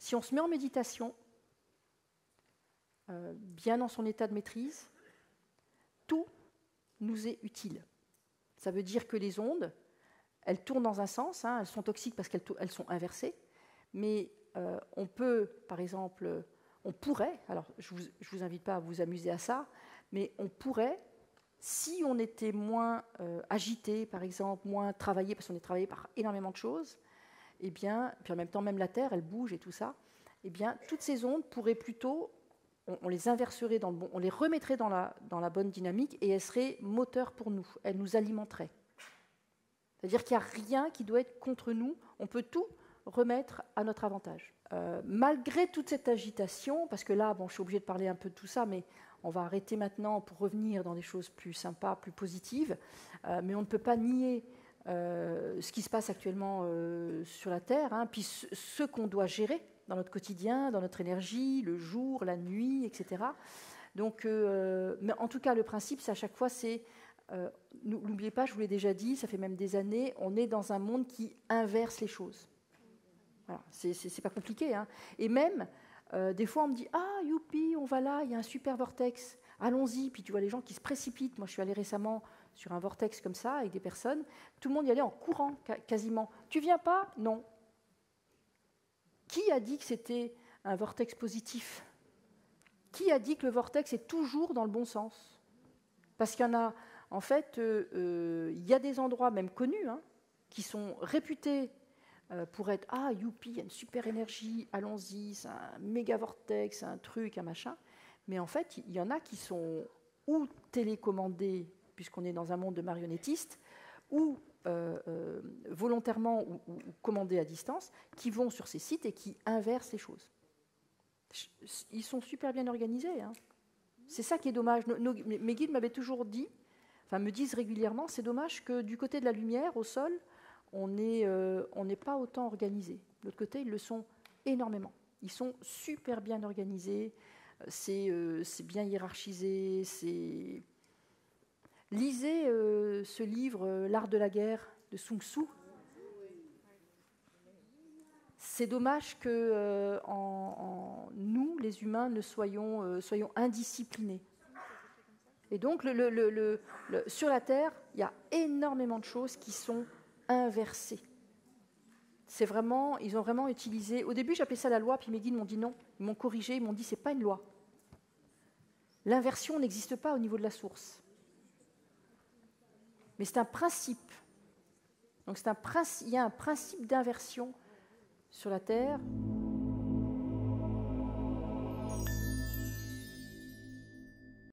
Si on se met en méditation, bien dans son état de maîtrise, tout nous est utile. Ça veut dire que les ondes, elles tournent dans un sens, hein, elles sont toxiques parce qu'elles sont inversées, mais on peut, par exemple, on pourrait, alors je vous invite pas à vous amuser à ça, mais on pourrait, si on était moins agité, par exemple, moins travaillé, parce qu'on est travaillé par énormément de choses, eh bien, puis en même temps, même la Terre, elle bouge et tout ça, eh bien, toutes ces ondes pourraient plutôt, on les inverserait dans le bon, on les remettrait dans la bonne dynamique et elles seraient moteurs pour nous, elles nous alimenteraient. C'est-à-dire qu'il n'y a rien qui doit être contre nous, on peut tout remettre à notre avantage. Malgré toute cette agitation, parce que là, bon, je suis obligée de parler un peu de tout ça, mais on va arrêter maintenant pour revenir dans des choses plus sympas, plus positives, mais on ne peut pas nier ce qui se passe actuellement sur la Terre, hein, puis ce qu'on doit gérer dans notre quotidien, dans notre énergie, le jour, la nuit, etc. Donc, mais en tout cas, le principe, c'est à chaque fois, c'est n'oubliez pas, je vous l'ai déjà dit, ça fait même des années, on est dans un monde qui inverse les choses. Voilà, c'est pas compliqué, hein. Et même, des fois, on me dit « Ah, youpi, on va là, il y a un super vortex, allons-y ». Puis tu vois les gens qui se précipitent. Moi, je suis allée récemment sur un vortex comme ça, avec des personnes. Tout le monde y allait en courant, quasiment. « Tu viens pas ?» « Non. » Qui a dit que c'était un vortex positif? Qui a dit que le vortex est toujours dans le bon sens? Parce qu'il y en a, en fait, il y a des endroits même connus, hein, qui sont réputés pour être « Ah, youpi, il y a une super énergie, allons-y, c'est un méga vortex, un truc, un machin ». Mais en fait, il y en a qui sont ou télécommandés, puisqu'on est dans un monde de marionnettistes, ou volontairement ou commandés à distance, qui vont sur ces sites et qui inversent les choses. Ils sont super bien organisés, hein. C'est ça qui est dommage. Mes guides m'avaient toujours dit, enfin me disent régulièrement, c'est dommage que du côté de la lumière, au sol, on n'est pas autant organisé. De l'autre côté, ils le sont énormément. Ils sont super bien organisés, c'est bien hiérarchisé. Lisez ce livre, L'art de la guerre, de Sun Tzu. C'est dommage que nous, les humains, ne soyons indisciplinés. Et donc, sur la Terre, il y a énormément de choses qui sont inversées. Ils ont vraiment utilisé... Au début, j'appelais ça la loi, puis mes guides m'ont dit non. Ils m'ont corrigé, ils m'ont dit c'est pas une loi. L'inversion n'existe pas au niveau de la source. Mais c'est un principe. Donc il y a un principe d'inversion sur la Terre